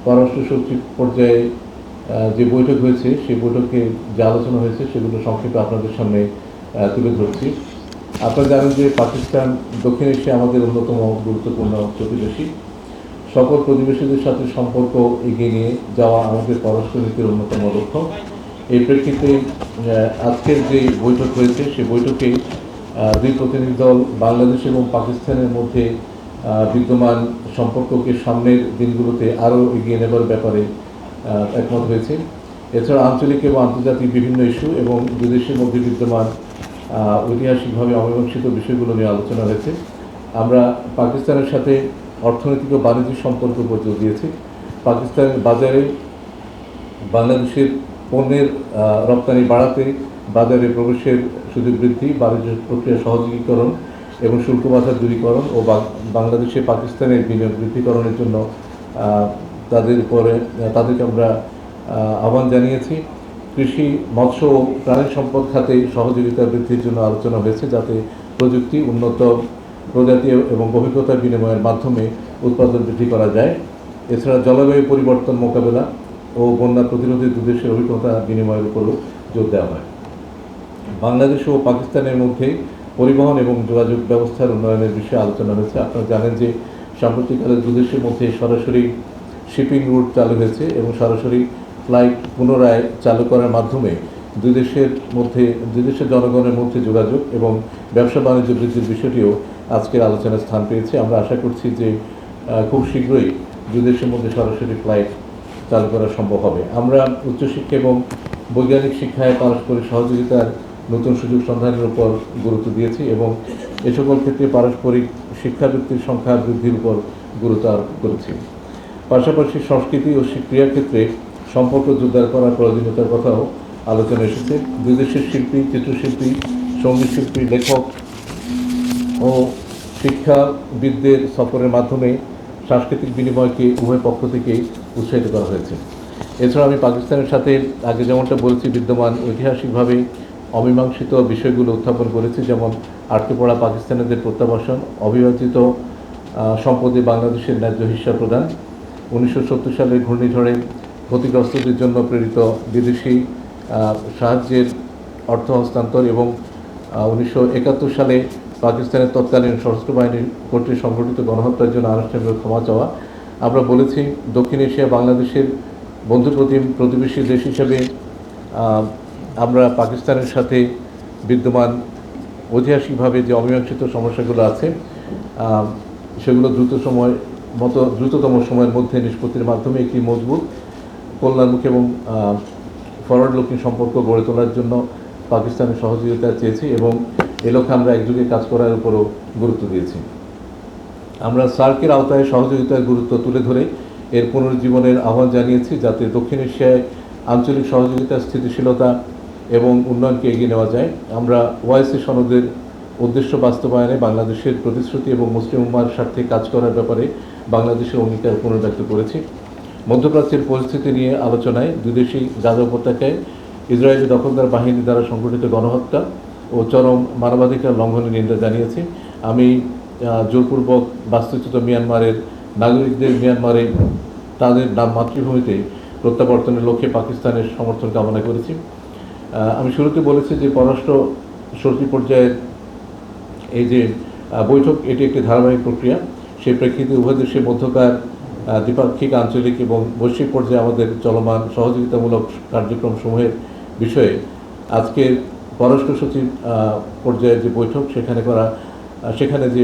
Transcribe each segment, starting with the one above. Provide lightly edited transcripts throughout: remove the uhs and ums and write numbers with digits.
পররাষ্ট্র সচিব পর্যায়ে যে বৈঠক হয়েছে সেই বৈঠকে যে আলোচনা হয়েছে সেগুলো সংক্ষেপে আপনাদের সামনে তুলে ধরছি। আপনারা জানেন যে পাকিস্তান দক্ষিণ এশিয়া আমাদের অন্যতম গুরুত্বপূর্ণ প্রতিবেশী। সকল প্রতিবেশীদের সাথে সম্পর্ক এগিয়ে নিয়ে যাওয়া আমাদের পররাষ্ট্র নীতির অন্যতম লক্ষ্য। এই প্রেক্ষিতে আজকের যে বৈঠক হয়েছে সেই বৈঠকে দুই প্রতিনিধি দল বাংলাদেশ এবং পাকিস্তানের মধ্যে বিদ্যমান সম্পর্ককে সামনের দিনগুলোতে আরও এগিয়ে নেবার ব্যাপারে একমত হয়েছে। এছাড়া আঞ্চলিক এবং আন্তর্জাতিক বিভিন্ন ইস্যু এবং দুই দেশের মধ্যে বিদ্যমান ঐতিহাসিকভাবে অমীমাংসিত বিষয়গুলো নিয়ে আলোচনা হয়েছে। আমরা পাকিস্তানের সাথে অর্থনৈতিক ও বাণিজ্যিক সম্পর্ক উপর জোর দিয়েছি। পাকিস্তানের বাজারে বাংলাদেশের পণ্যের রপ্তানি বাড়াতে বাজারে প্রবেশের সুযোগ বৃদ্ধি, বাণিজ্য প্রক্রিয়া সহযোগীকরণ এবং শুল্ক বাধা দূরীকরণ ও বাংলাদেশে পাকিস্তানের বিনিয়োগ বৃদ্ধিকরণের জন্য তাদেরকে আমরা আহ্বান জানিয়েছি। কৃষি, মৎস্য ও প্রাণী সম্পদ খাতে সহযোগিতা বৃদ্ধির জন্য আলোচনা হয়েছে, যাতে প্রযুক্তি, উন্নত প্রজাতি এবং অভিজ্ঞতা বিনিময়ের মাধ্যমে উৎপাদন বৃদ্ধি করা যায়। এছাড়া জলবায়ু পরিবর্তন মোকাবেলা ও বন্যা প্রতিরোধে দুই দেশের অভিজ্ঞতা বিনিময়ের উপরও জোর দেওয়া হয়। বাংলাদেশ ও পাকিস্তানের মধ্যে পরিবহন এবং যোগাযোগ ব্যবস্থার উন্নয়নের বিষয়ে আলোচনা হয়েছে। আপনারা জানেন যে সাম্প্রতিককালে দুই দেশের মধ্যে সরাসরি শিপিং রুট চালু হয়েছে এবং সরাসরি ফ্লাইট পুনরায় চালু করার মাধ্যমে দুই দেশের জনগণের মধ্যে যোগাযোগ এবং ব্যবসা বাণিজ্য বৃদ্ধির বিষয়টিও আজকের আলোচনায় স্থান পেয়েছে। আমরা আশা করছি যে খুব শীঘ্রই দুই দেশের মধ্যে সরাসরি ফ্লাইট চালু করা সম্ভব হবে। আমরা উচ্চশিক্ষা এবং বৈজ্ঞানিক শিক্ষায় পারস্পরিক সহযোগিতার নতুন সুযোগ সন্ধানের উপর গুরুত্ব দিয়েছি এবং এ সকল ক্ষেত্রে পারস্পরিক শিক্ষাবৃত্তির সংখ্যা বৃদ্ধির উপর গুরুত্ব আরোপ করেছি। পাশাপাশি সংস্কৃতি ও ক্রীড়ার ক্ষেত্রে সম্পর্ক জোরদার করার প্রয়োজনীয়তার কথাও আলোচনা এসেছে। দুই দেশের শিল্পী, চিত্রশিল্পী, সঙ্গীতশিল্পী, লেখক ও শিক্ষাবিদদের সফরের মাধ্যমে সাংস্কৃতিক বিনিময়কে উভয় পক্ষ থেকেই উৎসাহিত করা হয়েছে। এছাড়া আমি পাকিস্তানের সাথে আগে যেমনটা বলেছি বিদ্যমান ঐতিহাসিকভাবে অমীমাংসিত বিষয়গুলো উত্থাপন করেছি, যেমন আটকে পড়া পাকিস্তানিদের প্রত্যাবাসন, অবিভাজিত সম্পদে বাংলাদেশের ন্যায্য হিস্সা প্রদান, 1970 সালের ঘূর্ণিঝড়ে ক্ষতিগ্রস্তদের জন্য প্রেরিত বিদেশি সাহায্যের অর্থ হস্তান্তর এবং 1971 সালে পাকিস্তানের তৎকালীন সশস্ত্র বাহিনী কর্তৃক সংঘটিত গণহত্যার জন্য আনুষ্ঠানিক ক্ষমা চাওয়া। আমরা বলেছি দক্ষিণ এশিয়া বাংলাদেশের প্রতিবেশী দেশ হিসেবে আমরা পাকিস্তানের সাথে বিদ্যমান ঐতিহাসিকভাবে যে অমীমাংসিত সমস্যাগুলো আছে সেগুলো দ্রুততম সময়ের মধ্যে নিষ্পত্তির মাধ্যমে একটি মজবুত, কল্যাণমুখী এবং ফরওয়ার্ড লুকিং সম্পর্ক গড়ে তোলার জন্য পাকিস্তানের সহযোগিতা চেয়েছি এবং এ লক্ষ্যে আমরা একযোগে কাজ করার উপরও গুরুত্ব দিয়েছি। আমরা সার্কের আওতায় সহযোগিতার গুরুত্ব তুলে ধরে এর পুনরুজ্জীবনের আহ্বান জানিয়েছি, যাতে দক্ষিণ এশিয়ায় আঞ্চলিক সহযোগিতা, স্থিতিশীলতা এবং উন্নয়নকে এগিয়ে নেওয়া যায়। আমরা ওআইসি সনদের উদ্দেশ্য বাস্তবায়নে বাংলাদেশের প্রতিশ্রুতি এবং মুসলিম উম্মার স্বার্থে কাজ করার ব্যাপারে বাংলাদেশের অঙ্গীকার পুনর্ব্যক্ত করেছি। মধ্যপ্রাচ্যের পরিস্থিতি নিয়ে আলোচনায় দুই দেশই গাজা উপত্যকায় ইসরায়েলি দখলদার বাহিনী দ্বারা সংঘটিত গণহত্যা ও চরম মানবাধিকার লঙ্ঘনের নিন্দা জানিয়েছি। আমি জোরপূর্বক বাস্তুচ্যুত মিয়ানমারের নাগরিকদের মিয়ানমারে তাদের মাতৃভূমিতে প্রত্যাবর্তনের লক্ষ্যে পাকিস্তানের সমর্থন কামনা করেছি। আমি শুরুতে বলেছি যে পররাষ্ট্র সচিব পর্যায়ের এই যে বৈঠক, এটি একটি ধারাবাহিক প্রক্রিয়া। সেই প্রেক্ষিতে উভয় দেশের মধ্যকার দ্বিপাক্ষিক, আঞ্চলিক এবং বৈশ্বিক পর্যায়ে আমাদের চলমান সহযোগিতামূলক কার্যক্রমসমূহের বিষয়ে আজকের পররাষ্ট্র সচিব পর্যায়ের যে বৈঠক সেখানে যে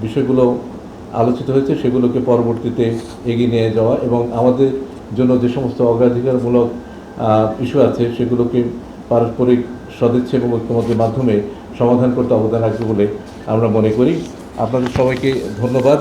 বিষয়গুলো আলোচিত হয়েছে সেগুলোকে পরবর্তীতে এগিয়ে নিয়ে যাওয়া এবং আমাদের জন্য যে সমস্ত অগ্রাধিকারমূলক ইস্যু আছে সেগুলোকে পারস্পরিক সদিচ্ছা এবং ঐক্যমত্যের মাধ্যমে সমাধান করতে অবদান রাখবে বলে আমরা মনে করি। আপনাদের সবাইকে ধন্যবাদ।